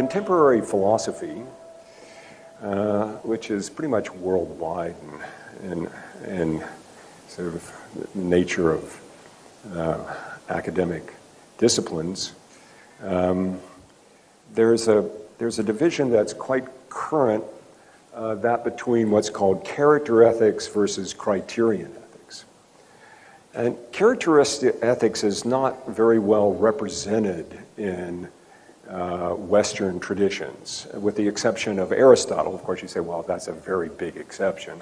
contemporary philosophy, which is pretty much worldwide and sort of the nature of academic disciplines, there's a division that's quite current, that between what's called character ethics versus criterion ethics. And characteristic ethics is not very well represented in Western traditions, with the exception of Aristotle. Of course, you say, well, that's a very big exception,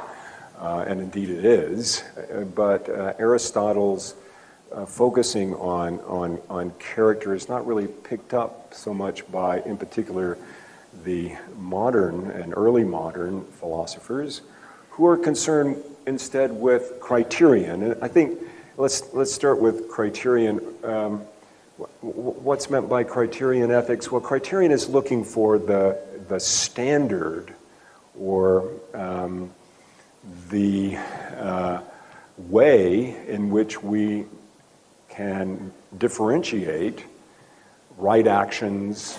and indeed it is. But Aristotle's focusing on character is not really picked up so much by, in particular, the modern and early modern philosophers, who are concerned instead with criterion. And I think let's start with criterion. What's meant by criterion ethics? Well, criterion is looking for the standard or the way in which we can differentiate right actions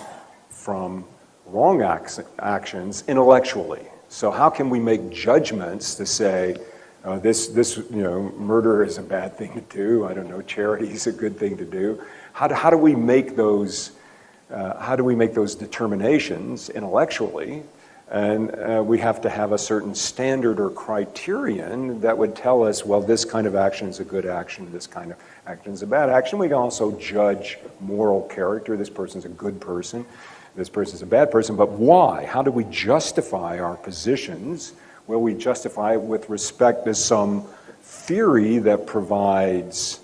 from wrong actions intellectually. So how can we make judgments to say, this murder is a bad thing to do, I don't know, charity is a good thing to do? How do we make those determinations intellectually? And we have to have a certain standard or criterion that would tell us, well, this kind of action is a good action, this kind of action is a bad action. We can also judge moral character. This person's a good person, this person's a bad person, but why? How do we justify our positions? Well, we justify it with respect to some theory that provides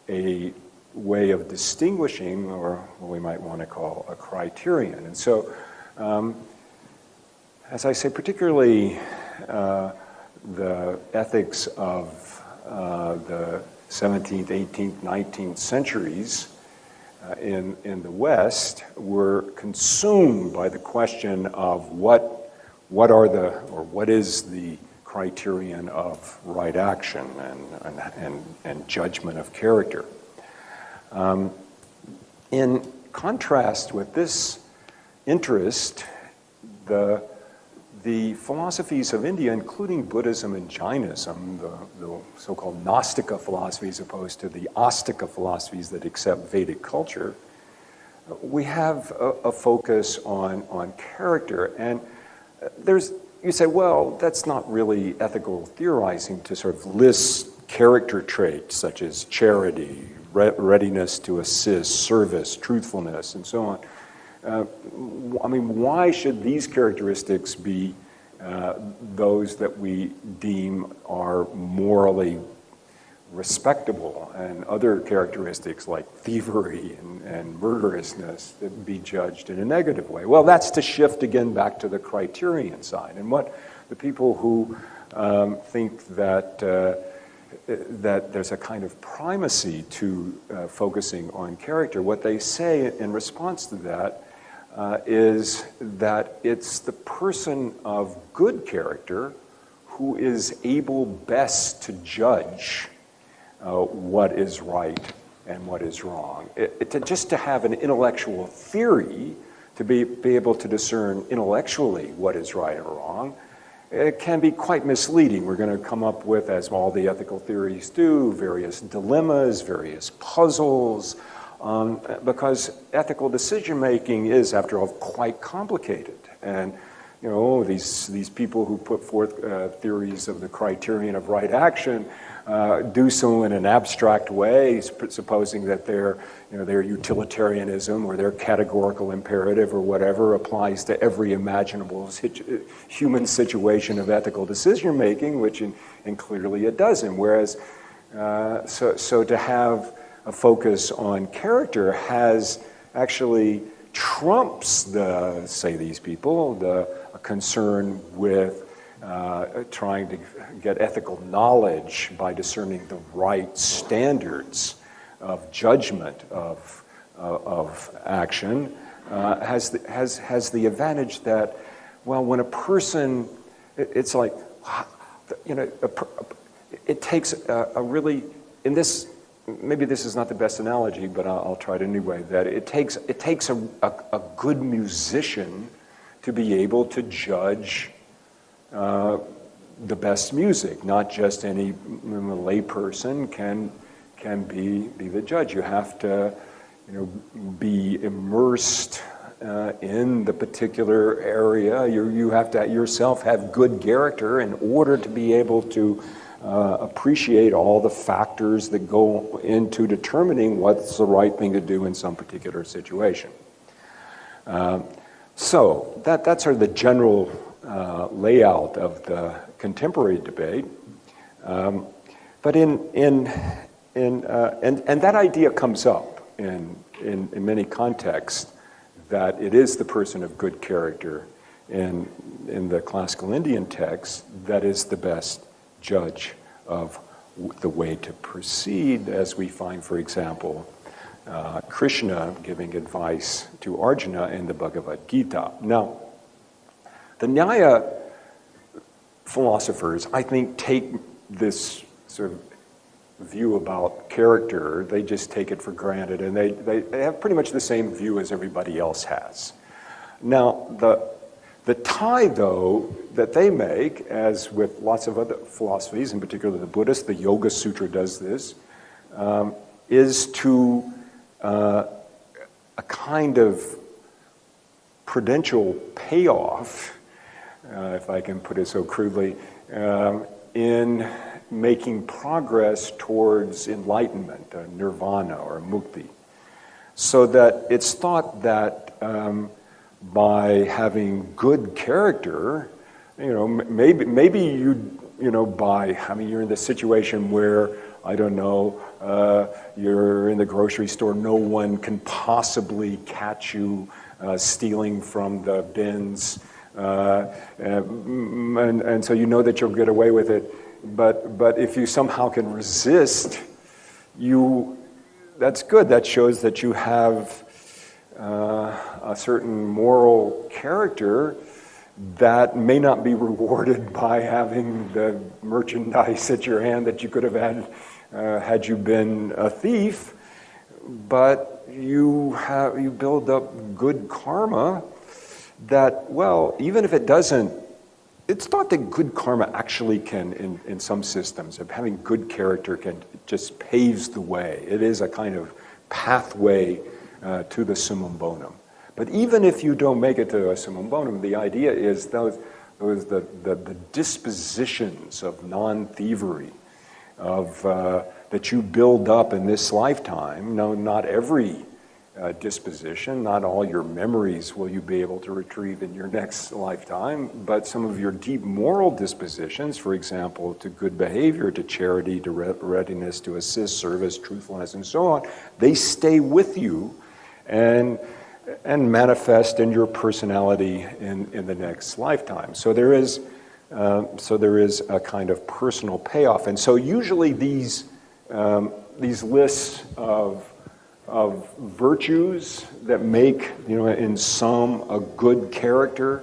a way of distinguishing, or what we might want to call a criterion. And so, as I say, particularly the ethics of the 17th, 18th, 19th centuries in the West were consumed by the question of what is the criterion of right action and judgment of character. In contrast with this interest, the philosophies of India, including Buddhism and Jainism, the so-called Gnostika philosophies opposed to the Astika philosophies that accept Vedic culture, we have a focus on character. And you say, well, that's not really ethical theorizing to sort of list character traits such as charity, readiness to assist, service, truthfulness, and so on. Why should these characteristics be those that we deem are morally respectable, and other characteristics like thievery and murderousness that be judged in a negative way? Well, that's to shift again back to the criterion side. And what the people who think that there's a kind of primacy to focusing on character, what they say in response to that is that it's the person of good character who is able best to judge what is right and what is wrong. Just to have an intellectual theory, to be able to discern intellectually what is right or wrong, it can be quite misleading. We're going to come up with, as all the ethical theories do, various dilemmas, various puzzles, because ethical decision-making is, after all, quite complicated. And these people who put forth theories of the criterion of right action do so in an abstract way, supposing that their utilitarianism or their categorical imperative or whatever applies to every imaginable human situation of ethical decision-making, which and clearly it doesn't. Whereas, so to have a focus on character has actually trumps these people, a concern with trying to get ethical knowledge by discerning the right standards of judgment of action, has the advantage that, well, when a person, it's like, it takes a really, in this maybe this is not the best analogy, but I'll try it anyway, that it takes a good musician to be able to judge the best music. Not just any layperson can be the judge. You have to, be immersed in the particular area. You have to yourself have good character in order to be able to appreciate all the factors that go into determining what's the right thing to do in some particular situation. So that's sort of the general layout of the contemporary debate. But and that idea comes up in many contexts, that it is the person of good character in the classical Indian text that is the best judge of the way to proceed, as we find, for example, Krishna giving advice to Arjuna in the Bhagavad Gītā. Now, the Nyaya philosophers, I think, take this sort of view about character, they just take it for granted, and they have pretty much the same view as everybody else has. Now, the tie, though, that they make, as with lots of other philosophies, in particular the Buddhists, the Yoga-sūtra does this, is to a kind of prudential payoff, if I can put it so crudely, in making progress towards enlightenment, nirvana or mukti. So that it's thought that by having good character, maybe you're in the situation where, I don't know, you're in the grocery store, no one can possibly catch you stealing from the bins, and so you know that you'll get away with it. But if you somehow can resist, that's good. That shows that you have a certain moral character that may not be rewarded by having the merchandise at your hand that you could have had you been a thief. But you build up good karma that, well, even if it doesn't, it's thought that good karma actually can, in some systems, of having good character can just paves the way. It is a kind of pathway to the summum bonum. But even if you don't make it to a summum bonum, the idea is the dispositions of non-thievery, that you build up in this lifetime. No, not every disposition, not all your memories will you be able to retrieve in your next lifetime, but some of your deep moral dispositions, for example, to good behavior, to charity, to readiness to assist, service, truthfulness, and so on, they stay with you and manifest in your personality in the next lifetime. So there is a kind of personal payoff, and so usually these lists of virtues that make, in some, a good character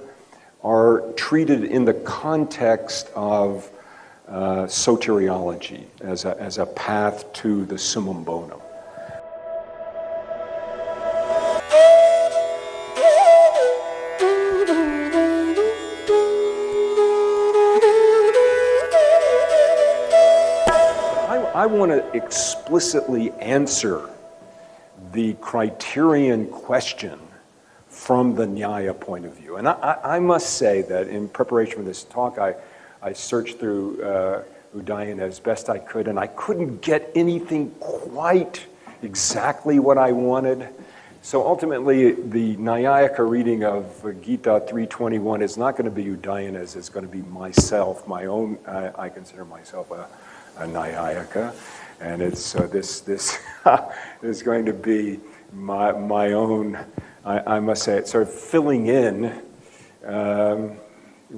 are treated in the context of soteriology as a path to the summum bonum. I want to explicitly answer the Criterion question from the Nyaya point of view. And I must say that in preparation for this talk, I searched through Udayana as best I could, and I couldn't get anything quite exactly what I wanted. So ultimately, the Nyayaka reading of Gita 3:21 is not going to be Udayana's, it's going to be myself, my own. I consider myself a Nyayaka. And it's this is going to be my own. I must say, it's sort of filling in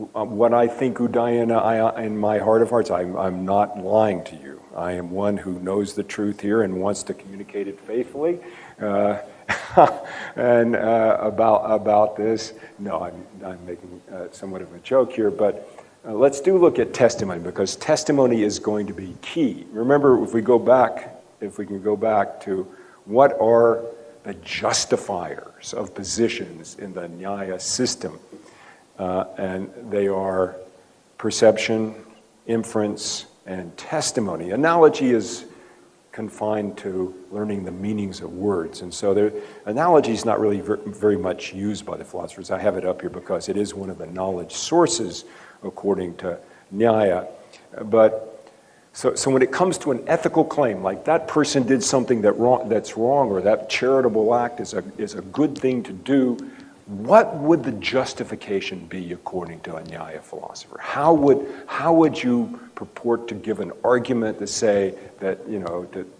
what I think Udayana. In my heart of hearts, I'm not lying to you. I am one who knows the truth here and wants to communicate it faithfully. And about this, no, I'm making somewhat of a joke here, but. Let's look at testimony, because testimony is going to be key. Remember, if we go back if we can go back to what are the justifiers of positions in the Nyaya system. And they are perception, inference, and testimony. Analogy is confined to learning the meanings of words. And so analogy is not really very much used by the philosophers. I have it up here because it is one of the knowledge sources according to Nyaya. But so when it comes to an ethical claim, like that person did something that's wrong, or that charitable act is a good thing to do, what would the justification be according to a Nyaya philosopher? How would you purport to give an argument to say that,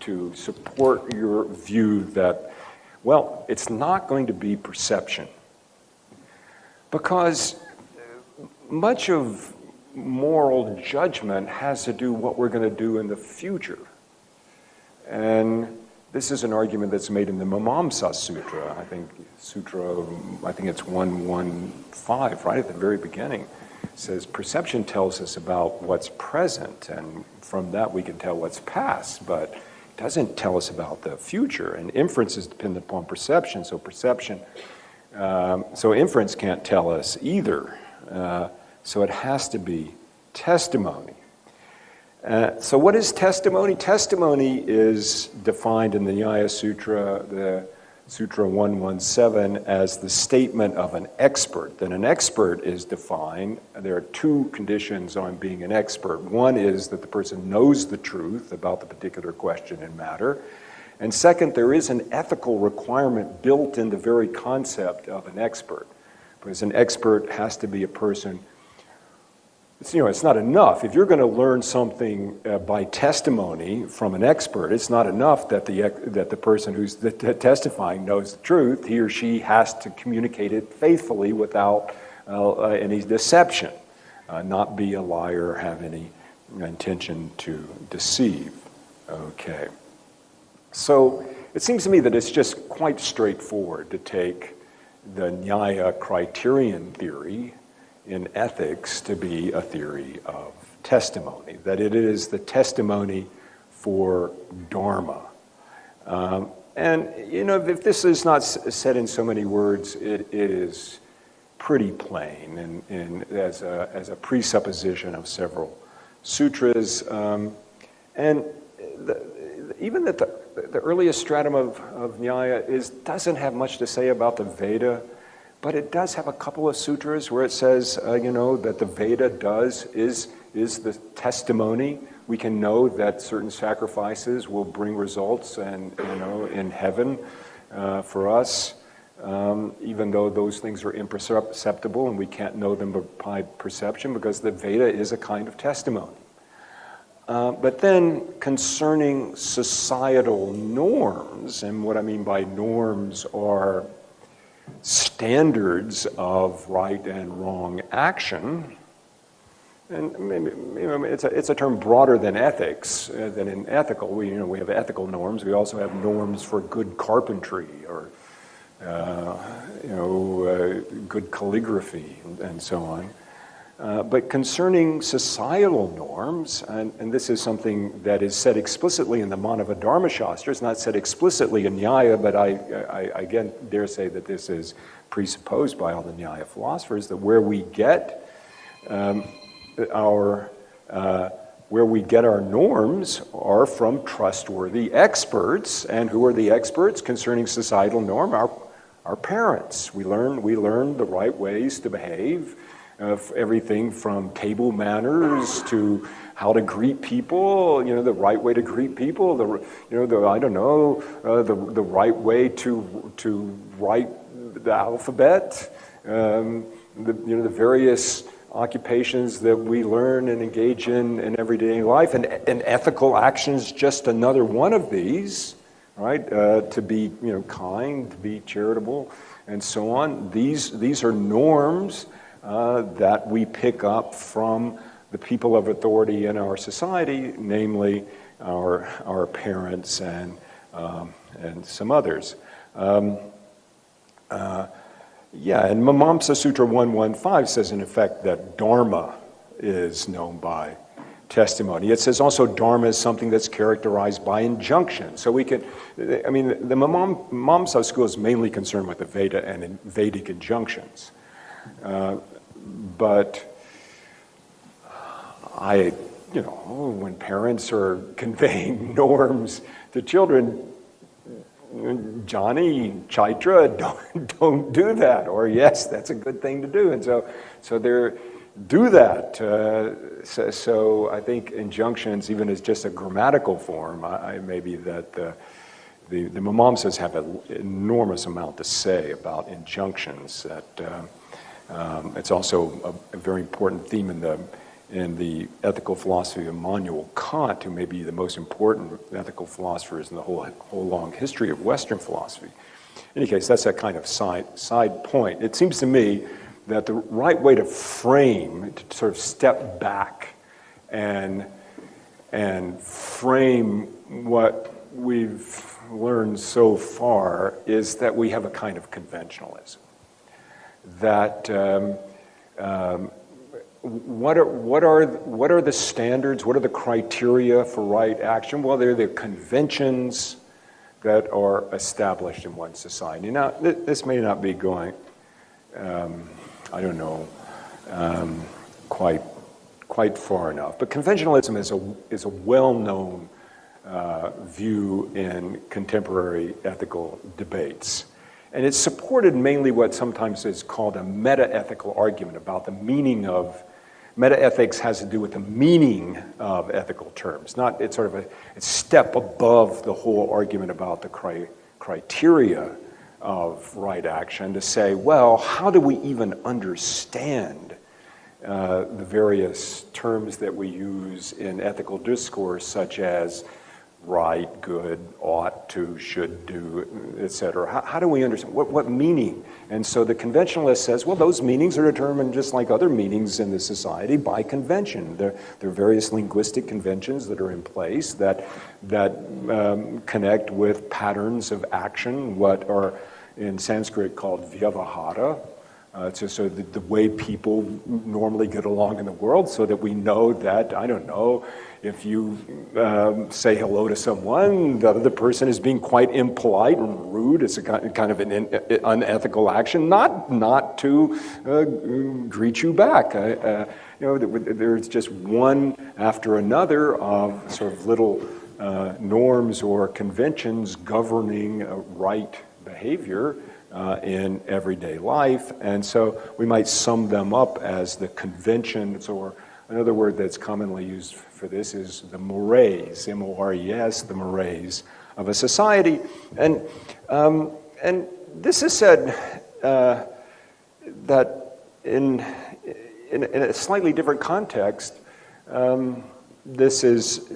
to support your view that, well, it's not going to be perception? Because much of moral judgment has to do what we're going to do in the future. And this is an argument that's made in the Mimamsa Sutra. I think it's 115, right at the very beginning. It says perception tells us about what's present, and from that we can tell what's past, but it doesn't tell us about the future. And inference is dependent upon perception, so inference can't tell us either. So it has to be testimony. So what is testimony? Testimony is defined in the Nyaya Sutra, the Sutra 117, as the statement of an expert. Then an expert is defined. There are two conditions on being an expert. One is that the person knows the truth about the particular question and matter. And second, there is an ethical requirement built in the very concept of an expert. Because an expert has to be a person. It's not enough. If you're going to learn something by testimony from an expert, it's not enough that the person who's testifying knows the truth. He or she has to communicate it faithfully without any deception, not be a liar, have any intention to deceive. Okay. So it seems to me that it's just quite straightforward to take the Nyaya criterion theory in ethics to be a theory of testimony, that it is the testimony for Dharma. If this is not said in so many words, it is pretty plain and as a presupposition of several sutras. Even that the earliest stratum of Nyaya doesn't have much to say about the Veda, but it does have a couple of sutras where it says, that the Veda is the testimony. We can know that certain sacrifices will bring results, and in heaven for us, even though those things are imperceptible and we can't know them by perception, because the Veda is a kind of testimony. But then concerning societal norms, and what I mean by norms are standards of right and wrong action, and maybe it's a term broader than ethics, than in ethical. We have ethical norms. We also have norms for good carpentry or good calligraphy and so on. But concerning societal norms, and this is something that is said explicitly in the Manava Dharma Shastra, it's not said explicitly in Nyaya, but I again dare say that this is presupposed by all the Nyaya philosophers, that where we get our norms are from trustworthy experts. And who are the experts concerning societal norm? Our parents. We learn the right ways to behave. Everything from table manners to how to greet people, the right way to greet people, the right way to write the alphabet, the various occupations that we learn and engage in everyday life, and ethical actions, just another one of these, right? To be kind, to be charitable, and so on. These are norms that we pick up from the people of authority in our society, namely our parents and some others. And Mimamsa Sutra 115 says, in effect, that Dharma is known by testimony. It says also dharma is something that's characterized by injunction. So we can, I mean, the Mamsa school is mainly concerned with the Veda and in Vedic injunctions. But when parents are conveying norms to children, Johnny, Chaitra, don't do that, or yes, that's a good thing to do, and so they do that. So I think injunctions, even as just a grammatical form, maybe that the Mimamsas have an enormous amount to say about injunctions. That it's also a very important theme in the ethical philosophy of Immanuel Kant, who may be the most important ethical philosophers in the whole long history of Western philosophy. In any case, that's that kind of side point. It seems to me that the right way to frame, to sort of step back and frame what we've learned so far, is that we have a kind of conventionalism. That what are the standards? What are the criteria for right action? Well, they're the conventions that are established in one society. Now, this may not be going, quite far enough. But conventionalism is a well-known view in contemporary ethical debates. And it's supported mainly what sometimes is called a meta-ethical argument about the meaning of. Meta-ethics has to do with the meaning of ethical terms. It's sort of a step above the whole argument about the criteria of right action to say, well, how do we even understand the various terms that we use in ethical discourse, such as right, good, ought to, should do, etc. How do we understand what meaning? And so the conventionalist says, well, those meanings are determined just like other meanings in the society by convention. There are various linguistic conventions that are in place that connect with patterns of action, what are in Sanskrit called vyavahara. So the way people normally get along in the world, so that we know that, I don't know, if you say hello to someone, the other person is being quite impolite and rude. It's a kind of an unethical action, not to greet you back. There's just one after another of sort of little norms or conventions governing right behavior in everyday life. And so we might sum them up as the conventions, or another word that's commonly used for this is the mores, M-O-R-E-S, the mores of a society. And this is said that in a slightly different context, this is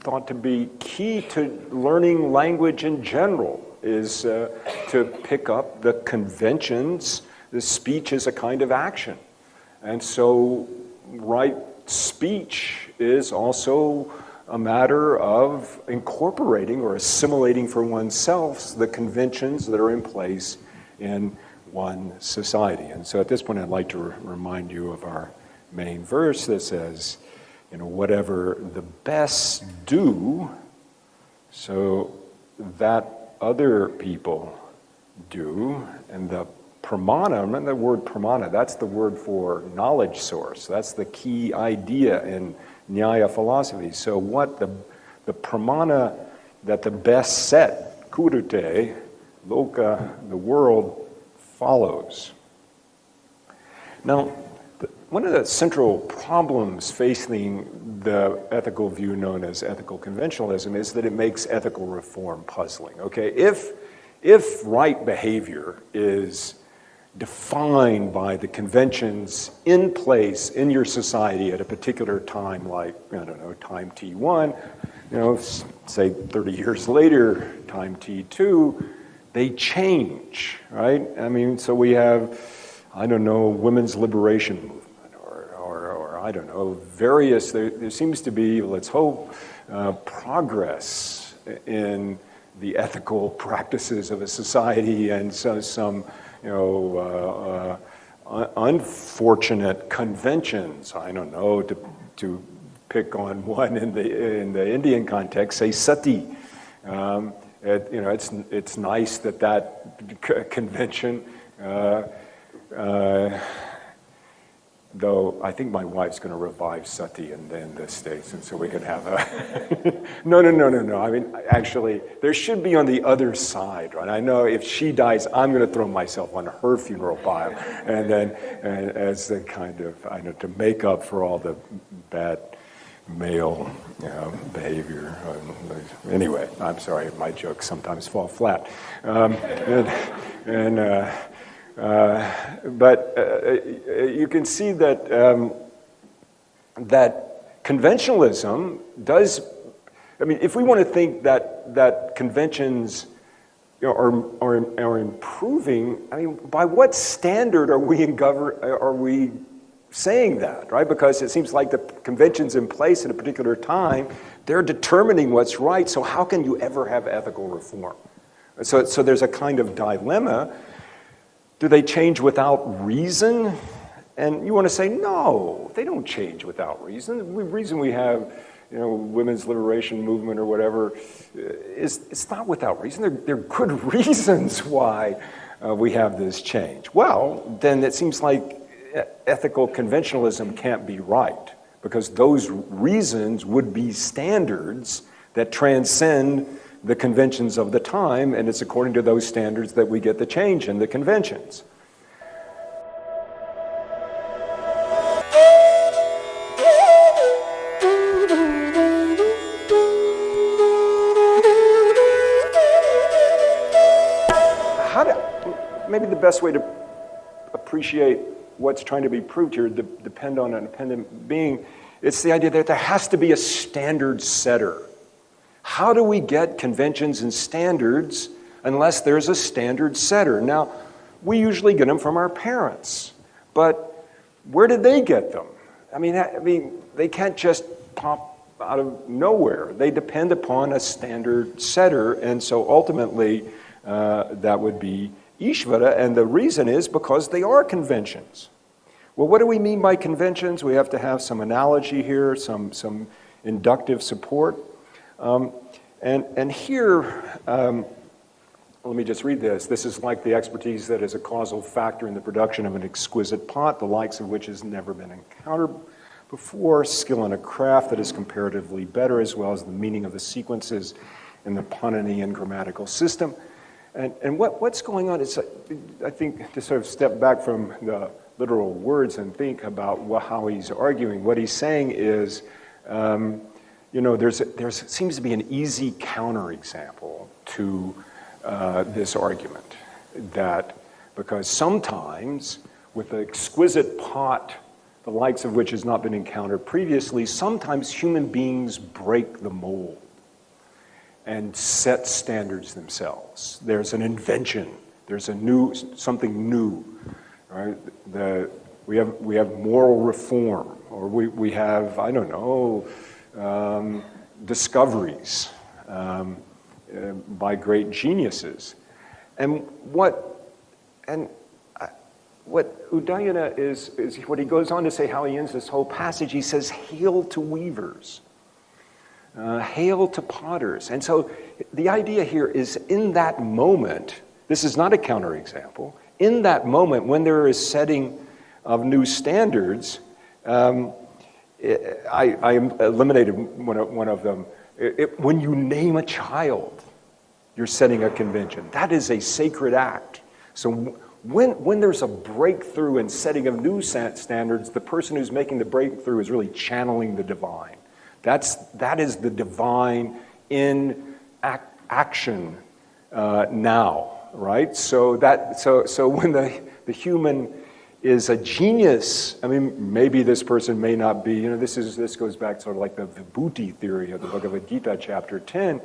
thought to be key to learning language in general, is to pick up the conventions. The speech is a kind of action. And so right speech is also a matter of incorporating or assimilating for oneself the conventions that are in place in one society. And so at this point, I'd like to remind you of our main verse that says, whatever the best do, so that other people do. And the pramana, remember the word pramana, that's the word for knowledge source. That's the key idea in Nyaya philosophy. So what the pramana that the best set, kurute, loka, the world, follows. Now, one of the central problems facing the ethical view known as ethical conventionalism is that it makes ethical reform puzzling. Okay, if right behavior is defined by the conventions in place in your society at a particular time, like, time T1, say 30 years later, time T2, they change, right? I mean, so we have, women's liberation movement, or various, there seems to be, let's hope, progress in the ethical practices of a society, and so some unfortunate conventions, to pick on one in the Indian context, say sati. It's nice that convention, though I think my wife's going to revive sati in the States, and so we can have a... No. I mean, actually, there should be on the other side, right? I know if she dies, I'm going to throw myself on her funeral pile, and as the kind of, to make up for all the bad male behavior. Anyway, I'm sorry, my jokes sometimes fall flat. But you can see that that conventionalism does. I mean, if we want to think that conventions are improving, I mean, by what standard are we saying that, right? Because it seems like the conventions in place at a particular time, they're determining what's right. So how can you ever have ethical reform? So there's a kind of dilemma. Do they change without reason? And you want to say, no, they don't change without reason. The reason we have, women's liberation movement or whatever, it's not without reason. There are good reasons why we have this change. Well, then it seems like ethical conventionalism can't be right, because those reasons would be standards that transcend the conventions of the time, and it's according to those standards that we get the change in the conventions. Maybe the best way to appreciate what's trying to be proved here, depend on an independent being, it's the idea that there has to be a standard setter. How do we get conventions and standards unless there's a standard setter? Now, we usually get them from our parents, but where did they get them? I mean, they can't just pop out of nowhere. They depend upon a standard setter, and so ultimately that would be Ishvara, and the reason is because they are conventions. Well, what do we mean by conventions? We have to have some analogy here, some inductive support. And here, let me just read this. This is like the expertise that is a causal factor in the production of an exquisite pot, the likes of which has never been encountered before, skill in a craft that is comparatively better, as well as the meaning of the sequences in the Paninian grammatical system. And what's going on is, I think, to sort of step back from the literal words and think about how he's arguing. What he's saying is, there seems to be an easy counterexample to this argument, that because sometimes with the exquisite pot, the likes of which has not been encountered previously, sometimes human beings break the mold and set standards themselves. There's an invention. There's something new. Right? We have moral reform, or we have, I don't know, discoveries by great geniuses. And what Udayana is what he goes on to say, how he ends this whole passage. He says, "Hail to weavers, hail to potters." And so the idea here is, in that moment, this is not a counterexample, in that moment when there is setting of new standards, I eliminated one of them. When you name a child, you're setting a convention. That is a sacred act. So when there's a breakthrough in setting of new standards, the person who's making the breakthrough is really channeling the divine. That is the divine in action now, right? So when the human is a genius, I mean, maybe this person may not be, this goes back sort of like the Vibhuti theory of the Bhagavad Gītā, chapter 10,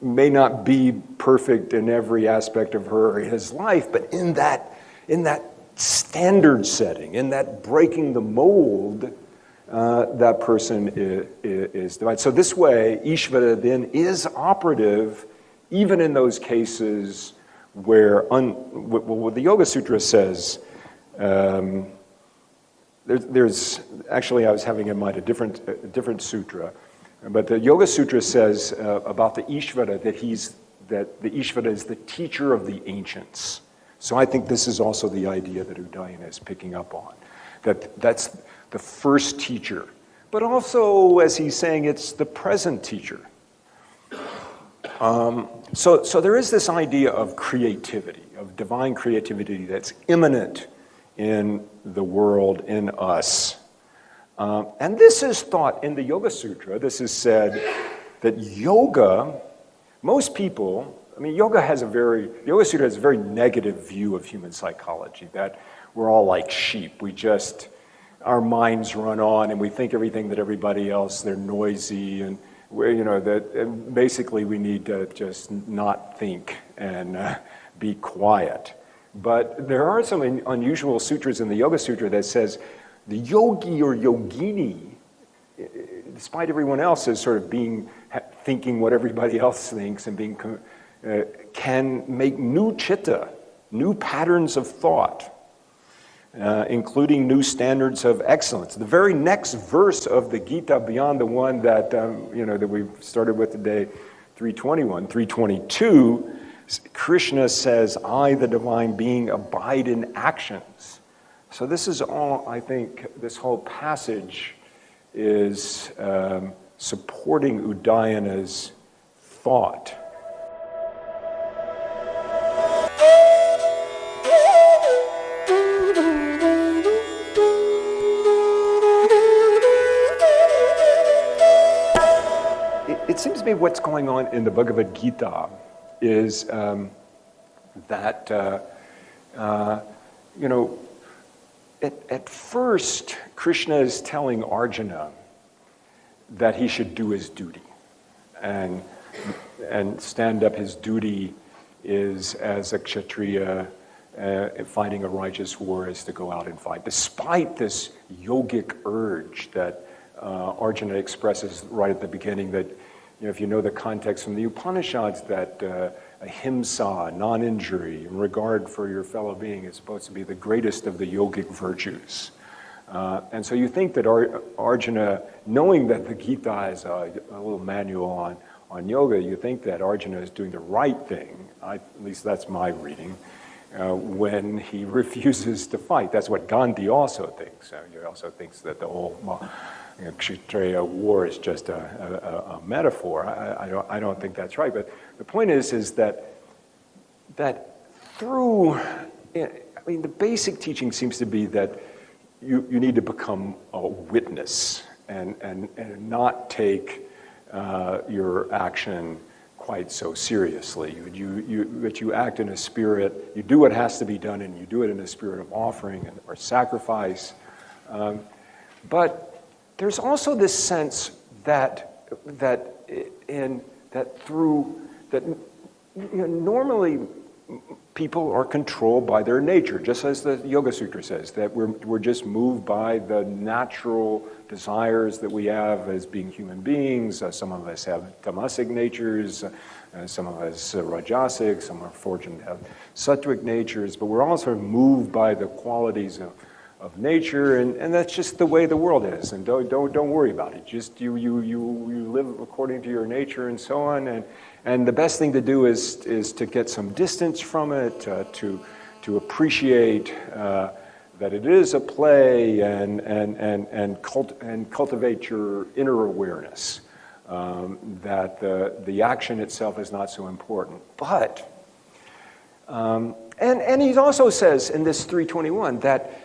may not be perfect in every aspect of her or his life, but in that standard setting, in that breaking the mold, that person is divine. So this way, Ishvara then is operative even in those cases where, what the Yoga-sūtra says, there's actually, I was having in mind a different sutra, but the Yoga-sūtra says about the Ishvara that the Ishvara is the teacher of the ancients. So I think this is also the idea that Udayana is picking up on, that's the first teacher. But also, as he's saying, it's the present teacher. So there is this idea of creativity, of divine creativity that's immanent in the world, in us. And this is thought in the Yoga-sūtra. This is said that yoga, most people, Yoga-sūtra has a very negative view of human psychology, that we're all like sheep. Our minds run on and we think everything that everybody else, they're noisy, and basically we need to just not think and be quiet. But there are some unusual sutras in the Yoga-sūtra that says the yogi or yogini, despite everyone else as sort of thinking what everybody else thinks and can make new chitta, new patterns of thought, including new standards of excellence. The very next verse of the Gītā, beyond the one that that we started with today, 321, 322, Krishna says, "I, the divine being, abide in actions." So this is all, I think, this whole passage is supporting Udayana's thought. It seems to me what's going on in the Bhagavad Gītā is that, at first, Krishna is telling Arjuna that he should do his duty. And stand up, his duty is, as a kshatriya, fighting a righteous war, is to go out and fight. Despite this yogic urge that Arjuna expresses right at the beginning, that if you know the context from the Upanishads, that ahimsa, non-injury, and regard for your fellow being is supposed to be the greatest of the yogic virtues. And so you think that Arjuna, knowing that the Gita is a little manual on yoga, you think that Arjuna is doing the right thing, at least that's my reading, when he refuses to fight. That's what Gandhi also thinks. He also thinks that the whole Kshatriya war is just a metaphor. I don't think that's right. But the point is that through, the basic teaching seems to be that you need to become a witness and not take your action quite so seriously. That you act in a spirit, you do what has to be done, and you do it in a spirit of offering or sacrifice. But there's also this sense that normally people are controlled by their nature, just as the Yoga-sūtra says, that we're just moved by the natural desires that we have as being human beings. Some of us have tamasic natures, some of us rajasic, some are fortunate to have sattvic natures, but we're also moved by the qualities of nature, and that's just the way the world is. And don't worry about it. Just you live according to your nature and so on. And the best thing to do is to get some distance from it, to appreciate that it is a play, and cultivate your inner awareness that the action itself is not so important. But and he also says in this 321 that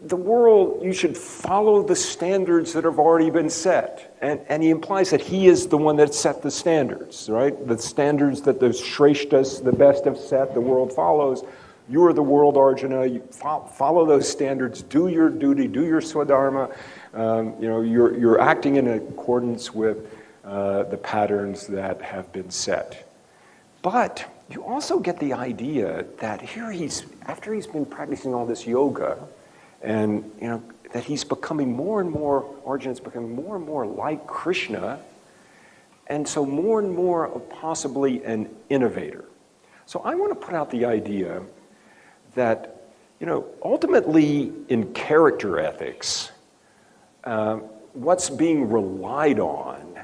the world, you should follow the standards that have already been set. And he implies that he is the one that set the standards, right? The standards that the Shreshtas, the best, have set, the world follows. You are the world, Arjuna. You follow those standards. Do your duty. Do your swadharma. You're acting in accordance with the patterns that have been set. But you also get the idea that here after he's been practicing all this yoga, and that he's becoming more and more, Arjuna's becoming more and more like Krishna, and so more and more of possibly an innovator. So I want to put out the idea that ultimately in character ethics, what's being relied on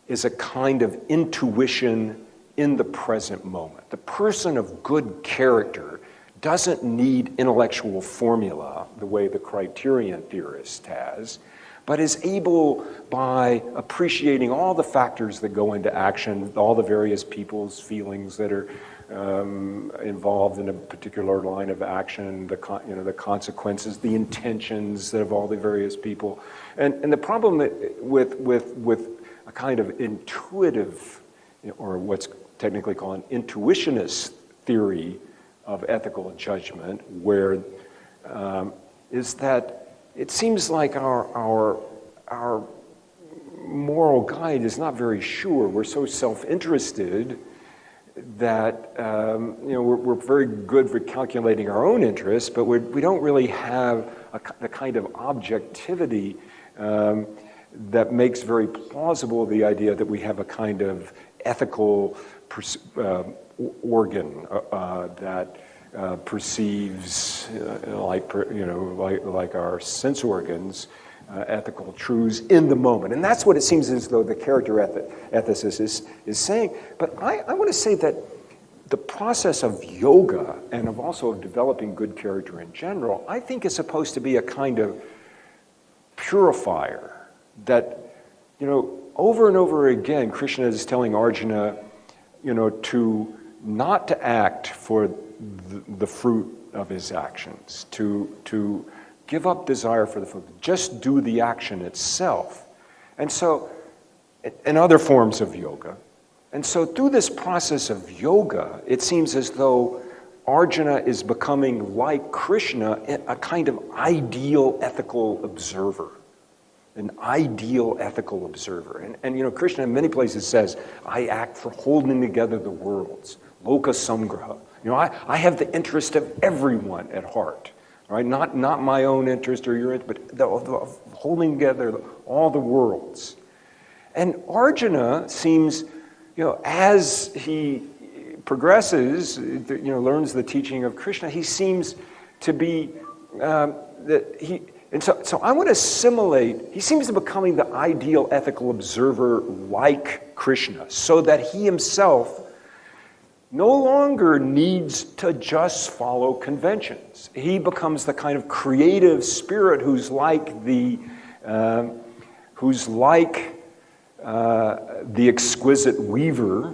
is a kind of intuition in the present moment. The person of good character doesn't need intellectual formula the way the Criterion theorist has, but is able, by appreciating all the factors that go into action, all the various people's feelings that are involved in a particular line of action, the consequences, the intentions of all the various people. And the problem with a kind of intuitive, or what's technically called an intuitionist theory of ethical judgment, where is that it seems like our moral guide is not very sure. We're so self-interested that we're very good for calculating our own interests, but we don't really have the kind of objectivity that makes very plausible the idea that we have a kind of ethical organ that perceives, like our sense organs, ethical truths in the moment. And that's what it seems as though the character ethicist is saying. But I want to say that the process of yoga and of developing good character in general, I think is supposed to be a kind of purifier that, over and over again, Krishna is telling Arjuna, to not to act for the fruit of his actions, to give up desire for the fruit, just do the action itself. And so, and other forms of yoga. And so through this process of yoga, it seems as though Arjuna is becoming, like Krishna, a kind of ideal ethical observer. An ideal ethical observer. And Krishna in many places says, I act for holding together the worlds, loka samgraha. I have the interest of everyone at heart, right? Not my own interest or your interest, but the holding together all the worlds. And Arjuna seems, as he progresses, learns the teaching of Krishna, he seems to be And so I want to assimilate, he seems to be becoming the ideal ethical observer like Krishna, so that he himself no longer needs to just follow conventions. He becomes the kind of creative spirit who's like the exquisite weaver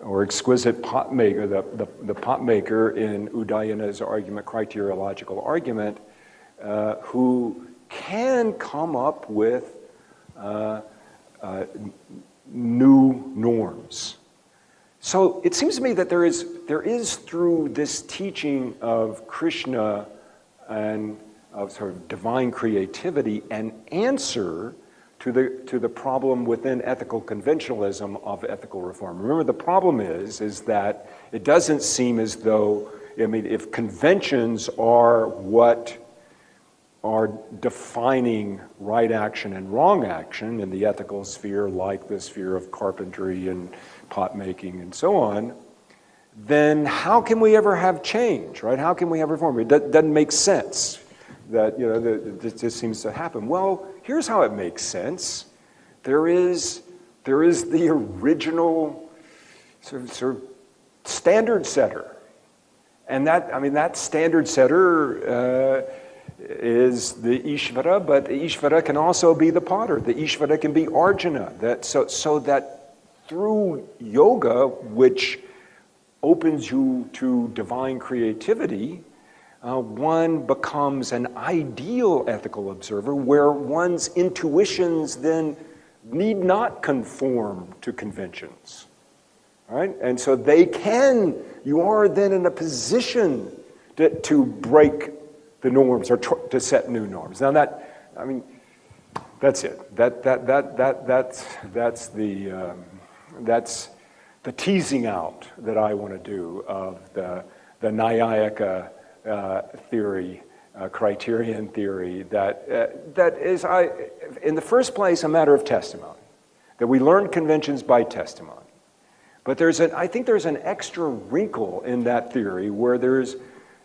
or exquisite pot maker, the pot maker in Udayana's argument, criteriological argument, who can come up with new norms. So it seems to me that there is through this teaching of Krishna and of sort of divine creativity an answer to the problem within ethical conventionalism of ethical reform. Remember, the problem is that it doesn't seem as though, if conventions are what are defining right action and wrong action in the ethical sphere, like the sphere of carpentry and pot making and so on, then how can we ever have change, right? How can we have reform? It doesn't make sense that, this seems to happen. Well, here's how it makes sense. There is the original sort of standard setter. And that standard setter is the Ishvara, but the Ishvara can also be the potter. The Ishvara can be Arjuna. So that through yoga, which opens you to divine creativity, one becomes an ideal ethical observer where one's intuitions then need not conform to conventions. Right? And so you are then in a position to break the norms or to set new norms. Now that's it. That's the teasing out that I want to do of the Nyaya theory, Criterion theory, that is, in the first place, a matter of testimony. That we learn conventions by testimony. But I think there's an extra wrinkle in that theory where there's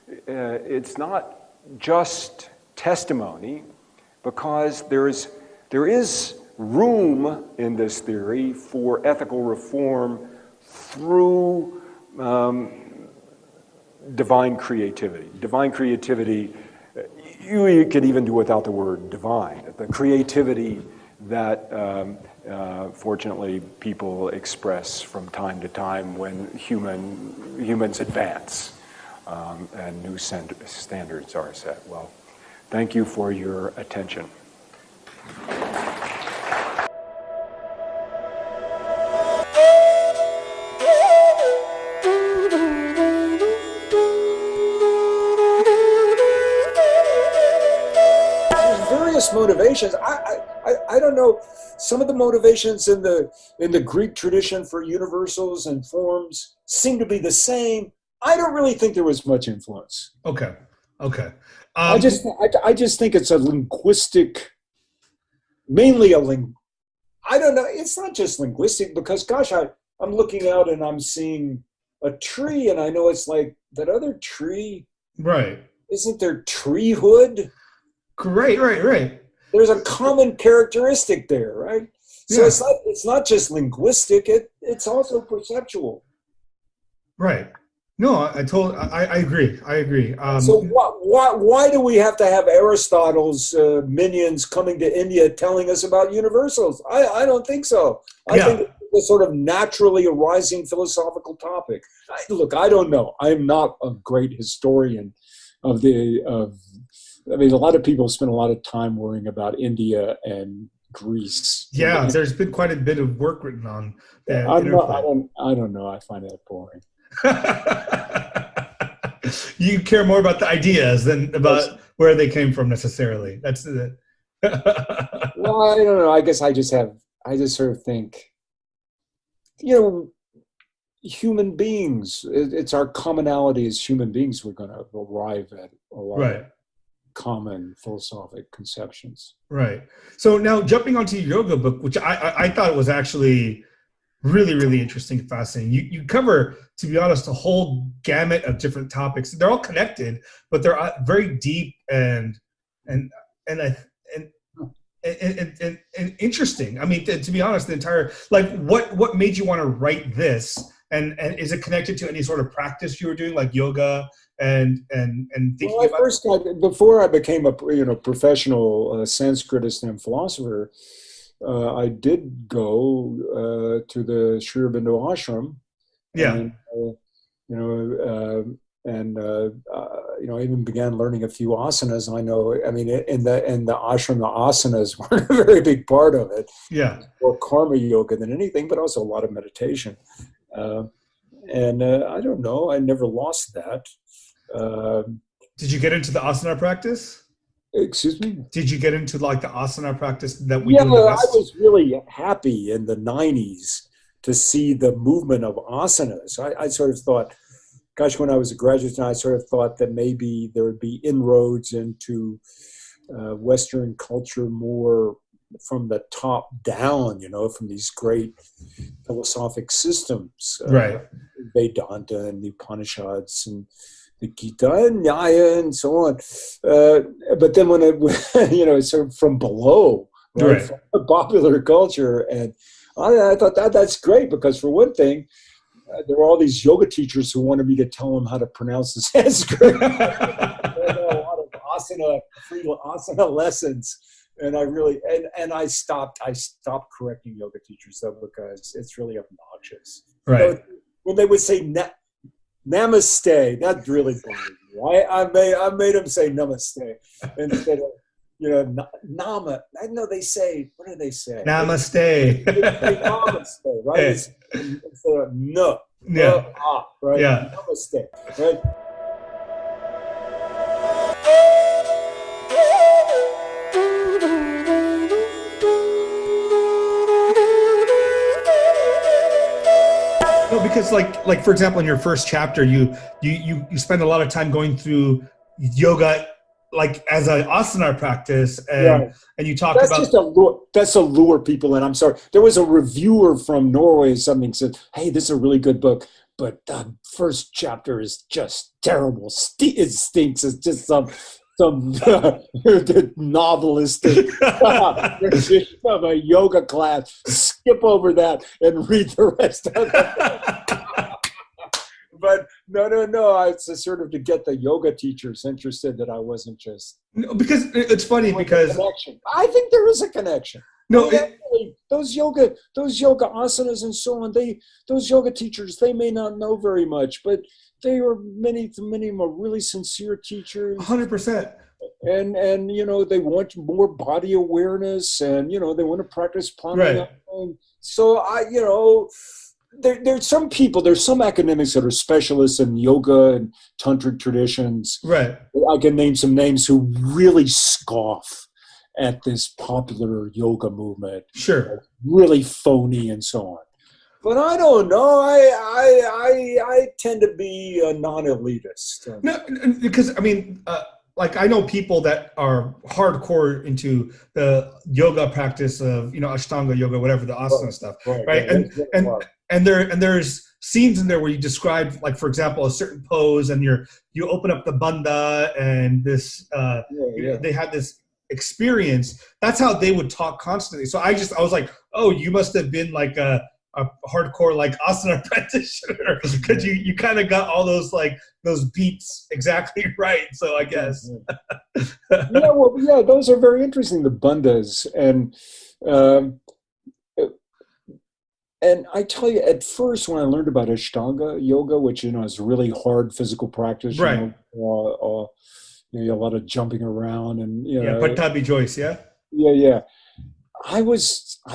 it's not just testimony, because there is room in this theory for ethical reform through divine creativity. Divine creativity, you could even do without the word divine. The creativity that fortunately people express from time to time when humans advance and new standards are set. Well, thank you for your attention. Motivations. I don't know. Some of the motivations in the Greek tradition for universals and forms seem to be the same. I don't really think there was much influence. Okay. I just think it's a linguistic, mainly I don't know. It's not just linguistic, because gosh, I'm looking out and I'm seeing a tree, and I know it's like that other tree. Right. Isn't there treehood? Right. There's a common characteristic there, right? So yeah. It's not just linguistic, it's also perceptual. Right. No, I agree. So why do we have to have Aristotle's minions coming to India telling us about universals? I don't think so. I think it's a sort of naturally arising philosophical topic. Look, I don't know. I'm not a great historian of I mean, a lot of people spend a lot of time worrying about India and Greece. Yeah, there's been quite a bit of work written on that. I don't know. I find that boring. You care more about the ideas than about where they came from necessarily. That's the. Well, I don't know. I guess I just sort of think, human beings. It's our commonality as human beings. We're going to arrive at a lot. Right. Common philosophic conceptions. Right. So now jumping onto your yoga book, which I thought it was actually really, really interesting and fascinating. You cover, to be honest, a whole gamut of different topics. They're all connected, but they're very deep and interesting. I mean, to be honest, the entire, like, what made you want to write this? And is it connected to any sort of practice you were doing, like yoga and thinking about? Before I became a professional Sanskritist and philosopher, I did go to the Sri Aurobindo ashram. Yeah. And I even began learning a few asanas. I know, I mean, in the ashram, the asanas weren't a very big part of it. Yeah. More karma yoga than anything, but also a lot of meditation. I don't know. I never lost that. Did you get into the asana practice? Excuse me? Did you get into like the asana practice that we do in the West? I was really happy in the 90s to see the movement of asanas. I sort of thought, gosh, when I was a graduate student, I sort of thought that maybe there would be inroads into Western culture more from the top down, from these great philosophic systems. Right. Vedanta and the Upanishads and the Gītā and Nyaya and so on. But then when it's sort of from below, right? From the popular culture. And I thought that's great, because for one thing, there were all these yoga teachers who wanted me to tell them how to pronounce the Sanskrit. There were a lot of free asana lessons. And I stopped correcting yoga teachers, though, because it's really obnoxious. Right. When they would say namaste, that really bothered me. I made them say namaste instead of nama. I know they say, what do they say? Namaste. They say namaste, right? Yeah. Instead of no. Yeah. Right? Yeah. Namaste, right? No, because like for example, in your first chapter, you spend a lot of time going through yoga, like as an asana practice, and you talk about that's to lure people in. I'm sorry, there was a reviewer from Norway or something said, "Hey, this is a really good book, but the first chapter is just terrible. It stinks. It's just some novelistic rendition of a yoga class. Skip over that and read the rest of it. But no. It's sort of to get the yoga teachers interested that I wasn't just. No, because it's funny because I think there is a connection. No, those yoga āsanas and so on. Those yoga teachers, they may not know very much, but they are many of them are really sincere teachers. 100%. And they want more body awareness, and they want to practice pranayama. Right. So there's some academics that are specialists in yoga and tantric traditions. Right. I can name some names who really scoff at this popular yoga movement. Sure. Really phony and so on. But I don't know. I tend to be a non-elitist. No, because I mean, I know people that are hardcore into the yoga practice of Ashtanga yoga, whatever, the asana stuff, right? And there's scenes in there where you describe, like, for example, a certain pose, and you open up the bandha, and this they had this experience. That's how they would talk constantly. So I was like, oh, you must have been like a hardcore like asana practitioner, because you kind of got all those beats exactly right. So I guess. Those are very interesting, the bandhas, and I tell you, at first when I learned about Ashtanga yoga, which is really hard physical practice, right? A lot of jumping around and Pattabhi Joyce, yeah. I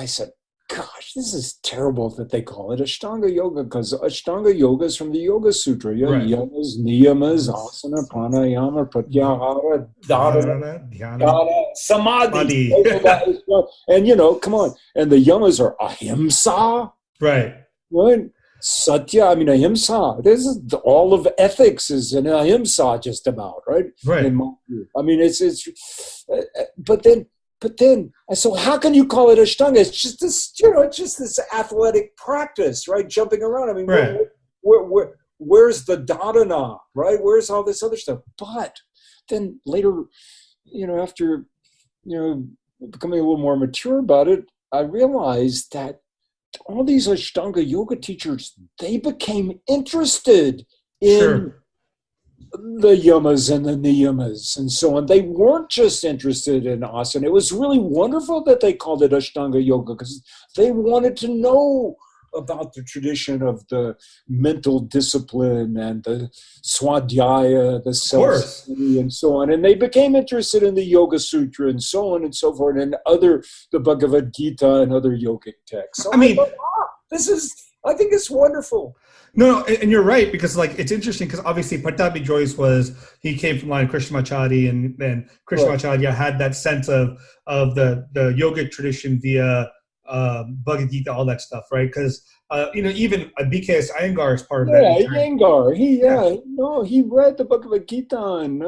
said, gosh, this is terrible that they call it Ashtanga yoga, because Ashtanga yoga is from the Yoga-sūtra. Yamas, niyamas, asana, pranayama, pratyahara, dharana, samadhi. And come on, and the yamas are ahimsa, right? Satya, ahimsa. This is all of ethics is an ahimsa, just about, right? Right. In my view. But then, so how can you call it Ashtanga? It's just this athletic practice, right? Jumping around. Right. Where's the dharana, right? Where's all this other stuff? But then later, after, becoming a little more mature about it, I realized that all these Ashtanga yoga teachers, they became interested in the yamas and the niyamas and so on. They weren't just interested in asana. It was really wonderful that they called it Ashtanga yoga, because they wanted to know about the tradition of the mental discipline and the swadhyaya, the self-study and so on. And they became interested in the Yoga-sūtra and so on and so forth, and the Bhagavad Gītā and other yogic texts. So I think it's wonderful. No, and you're right, because it's interesting, because obviously Pattabhi Joyce he came from line Krishnamacharya, and then Krishnamacharya had that sense of the yogic tradition via Bhagavad Gītā, all that stuff, right? Because even BKS Iyengar is part of that. Yeah, Iyengar. He read the Bhagavad Gītā, and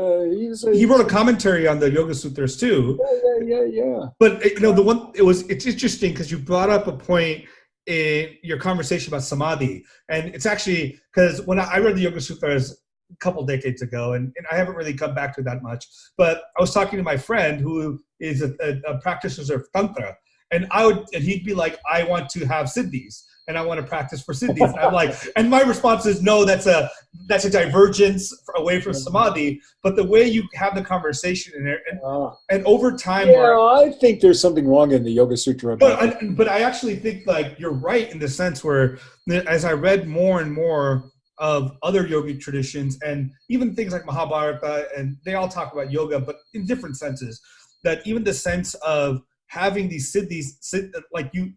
he wrote a commentary on the Yoga-sūtras too. Yeah. But it's interesting, because you brought up a point in your conversation about samadhi, and it's actually because when I read the Yoga-sūtras a couple decades ago, and I haven't really come back to that much, but I was talking to my friend who is a practitioner of tantra, and he'd be like, I want to have siddhis, and I want to practice for siddhis. And I'm like, and my response is, no, that's a divergence away from samadhi. But the way you have the conversation in there, and over time, I think there's something wrong in the Yoga-sūtra about but I actually think you're right in the sense where, as I read more and more of other yogic traditions, and even things like Mahabharata, and they all talk about yoga, but in different senses, that even the sense of having these siddhis, like you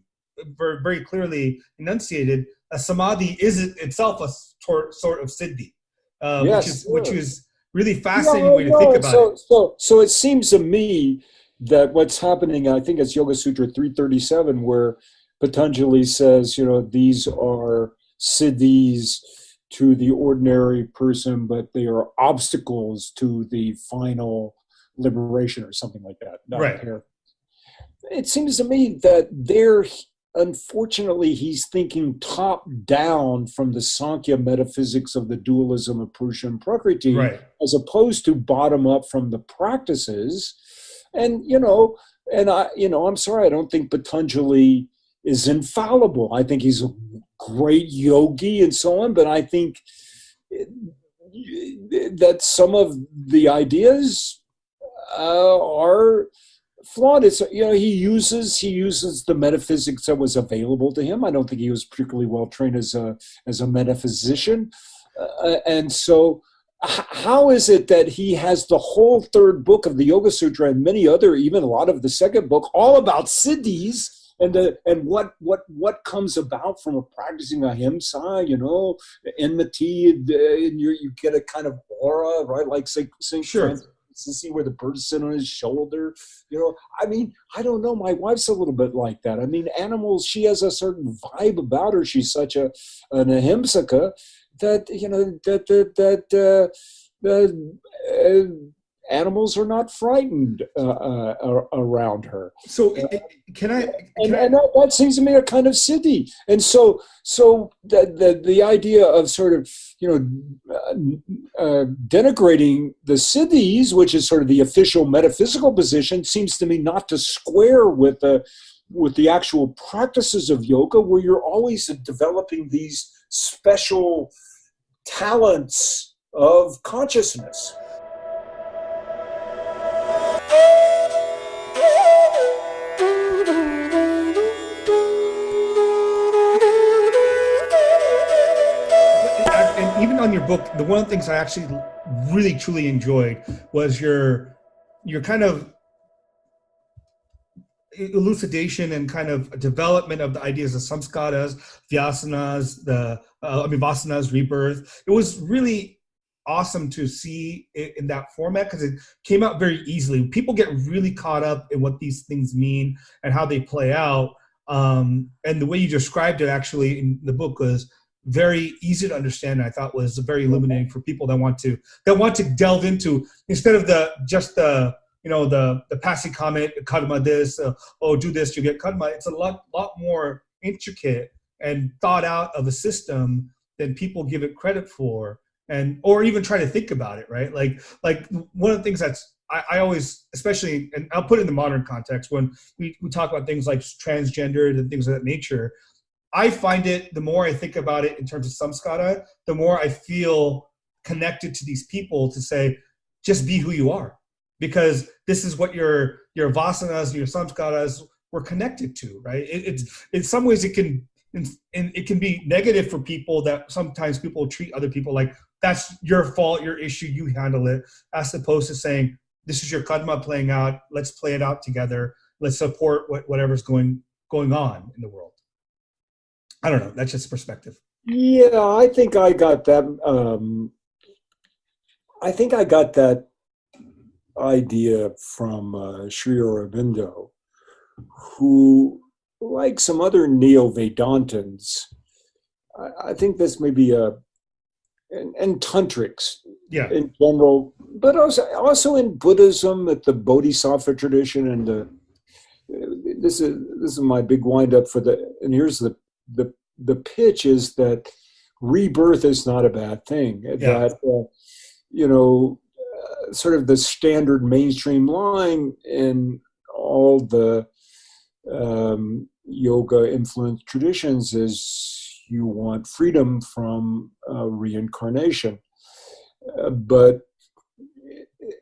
very clearly enunciated, a samadhi is itself a sort of siddhi, which is really fascinating way to think about it. So it seems to me that what's happening, I think it's Yoga-sūtra 337, where Patanjali says, these are siddhis to the ordinary person, but they are obstacles to the final liberation, or something like that. Right. It seems to me that they're unfortunately, he's thinking top down from the Sankhya metaphysics of the dualism of Purusha and Prakriti, Right. as opposed to bottom up from the practices. And, I'm sorry, I don't think Patanjali is infallible. I think he's a great yogi and so on, but I think that some of the ideas are flawed. It's, he uses the metaphysics that was available to him. I don't think he was particularly well trained as a metaphysician, and so how is it that he has the whole third book of the Yoga-sūtra and many other, even a lot of the second book, all about siddhis and what comes about from a practicing ahimsa, enmity, and you get a kind of aura, right? Like Saint Sure. Francis Assisi, where the birds sit on his shoulder. I don't know. My wife's a little bit like that. I mean, animals, she has a certain vibe about her. She's such an ahimsaka that, animals are not frightened around her. So can I that seems to me a kind of siddhi. And so the idea of sort of, denigrating the siddhis, which is sort of the official metaphysical position, seems to me not to square with the actual practices of yoga, where you're always developing these special talents of consciousness. And even on your book, the one of the things I actually really truly enjoyed was your kind of elucidation and kind of development of the ideas of samskaras, the āsanas, vasanas, rebirth. It was really awesome to see it in that format because it came out very easily. People get really caught up in what these things mean and how they play out. And the way you described it actually in the book was very easy to understand. I thought was very illuminating for people that want to delve into, instead of the passing comment, karma this, do this, you get karma. It's a lot more intricate and thought out of a system than people give it credit for, or even try to think about it, right? Like one of the things that's I always, especially, and I'll put it in the modern context, when we talk about things like transgender and things of that nature, I find it, the more I think about it in terms of samskara, the more I feel connected to these people to say, just be who you are. Because this is what your vasanas and your samskaras were connected to, right? It's in some ways it can be negative for people, that sometimes people treat other people like that's your fault, your issue, you handle it, as opposed to saying, this is your karma playing out, let's play it out together, let's support whatever's going on in the world. I don't know, that's just perspective. Yeah, I think I got that. Idea from Sri Aurobindo, who, like some other neo-Vedantins, I think this may be and tantrics in general, but also in Buddhism, at the Bodhisattva tradition, and this is my big wind-up and here's the pitch is that rebirth is not a bad thing. Yeah. That sort of the standard mainstream line in all the yoga influenced traditions is you want freedom from reincarnation. But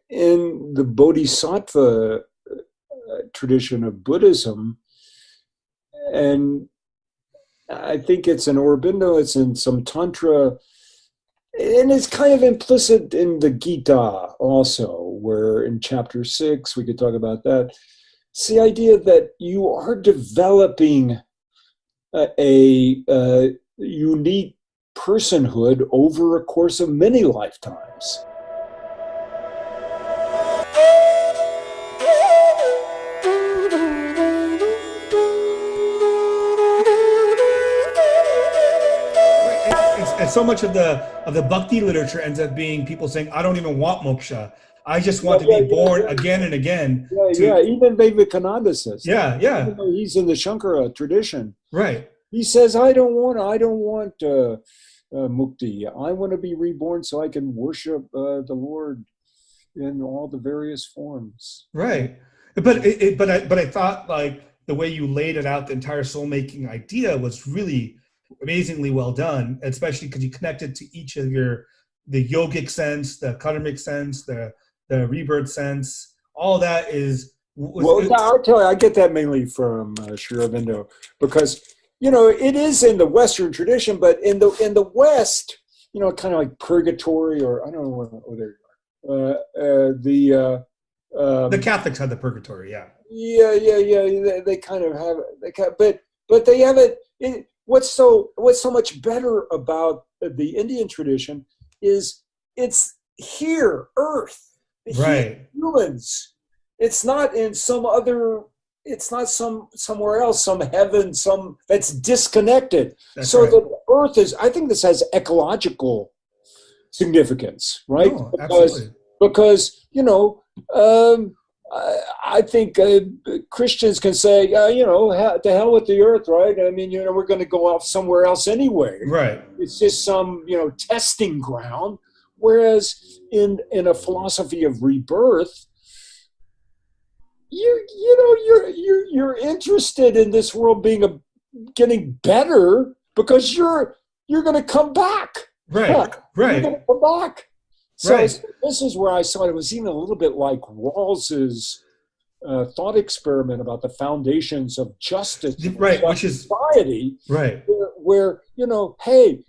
in the Bodhisattva tradition of Buddhism, and I think it's in Aurobindo, it's in some Tantra, and it's kind of implicit in the Gita also, where in chapter 6, we could talk about that. It's the idea that you are developing a unique personhood over a course of many lifetimes. And so much of the Bhakti literature ends up being people saying, I don't even want moksha. I just want to be born again and again. Even Vivekananda says. Yeah. Even though he's in the Shankara tradition. Right. He says, I don't want mukti. I want to be reborn so I can worship the Lord in all the various forms. Right. But I thought like the way you laid it out, the entire soul making idea was really amazingly well done, especially because you connected to each of the yogic sense, the karmic sense, the rebirth sense. All that is. I'll tell you, I get that mainly from Sri Aurobindo, because it is in the Western tradition, but in the West, kind of like purgatory, or I don't know whether the Catholics had the purgatory, yeah. Yeah. They kind of have it, but they have it. What's so much better about the Indian tradition is it's here, Earth, right? Humans. It's not in some other. It's not somewhere else, some heaven, that's disconnected. That's so right. the Earth is. I think this has ecological significance, right? No, absolutely. Because I think Christians can say, to hell with the Earth, right? I mean, we're going to go off somewhere else anyway. Right. It's just some, testing ground. Whereas in a philosophy of rebirth, you're interested in this world getting better because you're going to come back. Right. Right. You're going to come back. So right. This is where I saw it was even a little bit like Rawls's thought experiment about the foundations of justice, right? Which is society, right? Where hey,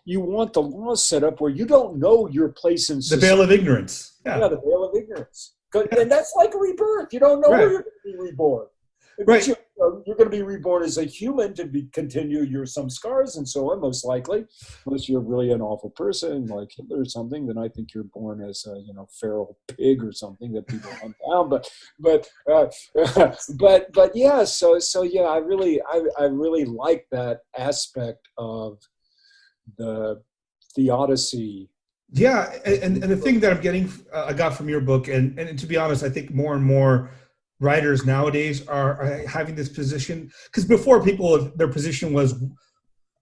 you want the laws set up where you don't know your place in society. The veil of ignorance. Yeah, the veil of ignorance. And that's like rebirth. You don't know where you're going to be reborn. Right. You're going to be reborn as a human to continue your scars and so on, most likely. Unless you're really an awful person like Hitler or something, then I think you're born as a feral pig or something that people hunt down. But yeah. So yeah, I really like that aspect of the theodicy. Yeah, and the thing that I got from your book, and to be honest, I think more and more writers nowadays are having this position, because before their position was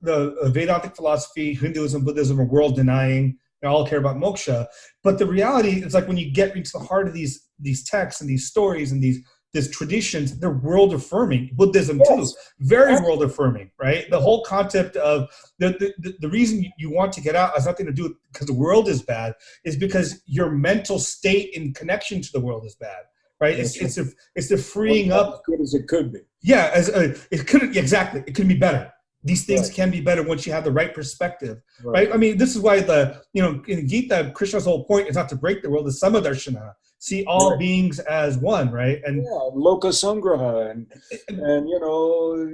the Vedantic philosophy, Hinduism, Buddhism are world denying. They all care about moksha, but the reality is like when you get into the heart of these texts and these stories and these traditions, they're world affirming. Buddhism too, very world affirming, right? The whole concept of the reason you want to get out has nothing to do with because the world is bad, is because your mental state in connection to the world is bad. Right, it's the freeing up. As good as it could be. Yeah, it couldn't exactly. It can be better. These things can be better once you have the right perspective. Right. I mean, this is why in Gita, Krishna's whole point is not to break the world. It's samadarshana. See all beings as one. Right. And loka sangraha, and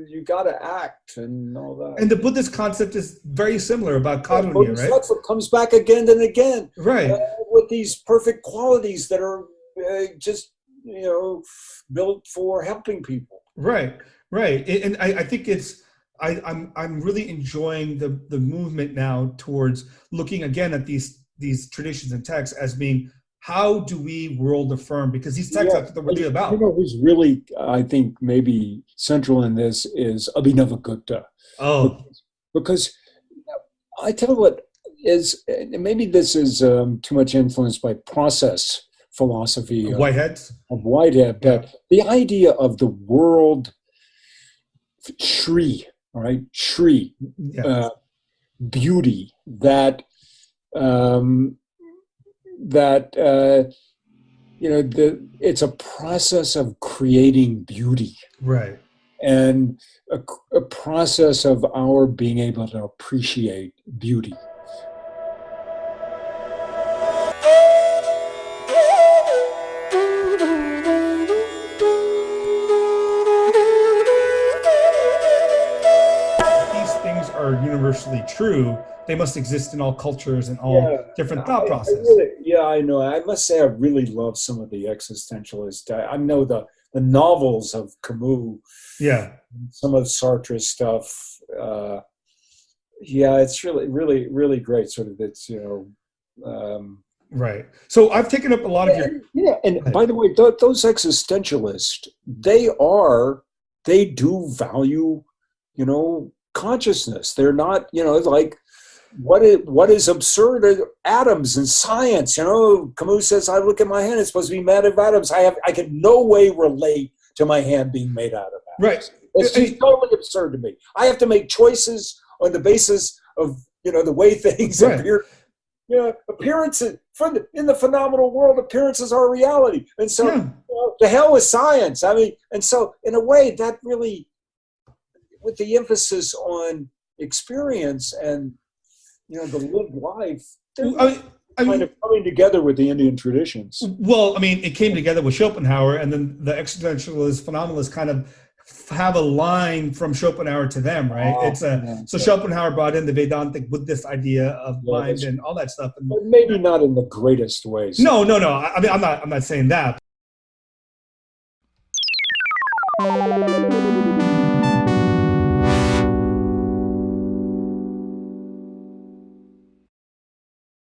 you got to act and all that. And the Buddhist concept is very similar about karunya. Right. That's what comes back again and again. Right. With these perfect qualities that are just. Built for helping people. Right. And I think I'm really enjoying the movement now towards looking again at these traditions and texts as being, how do we world affirm? Because these texts are what they're really about. Who's really, I think, maybe central in this is Abhinavagupta. Oh. Because I tell you what is, maybe this is too much influenced by process philosophy of Whitehead, but the idea of the world Shri, all right, Shri, beauty, that it's a process of creating beauty, right, and a process of our being able to appreciate beauty. Universally true, they must exist in all cultures and all different thought processes. I know. I must say I really love some of the existentialist. I know the novels of Camus. Yeah. Some of Sartre's stuff. It's really, really great. Sort of it's, right. So I've taken up a lot of your... Yeah, and by the way, those existentialists, they do value consciousness. They're not, like what is absurd are atoms and science. Camus says, I look at my hand, it's supposed to be made of atoms. I can no way relate to my hand being made out of atoms. Right. It's just totally absurd to me. I have to make choices on the basis of, the way things appear. Appearances in the phenomenal world, appearances are reality. And so to hell with science. And so in a way that really, with the emphasis on experience and, the lived life, kind of coming together with the Indian traditions. Well, it came together with Schopenhauer, and then the existentialist phenomenalists kind of have a line from Schopenhauer to them, right? So Schopenhauer brought in the Vedantic Buddhist idea of mind and all that stuff, and but maybe not in the greatest ways. No. I'm not saying that,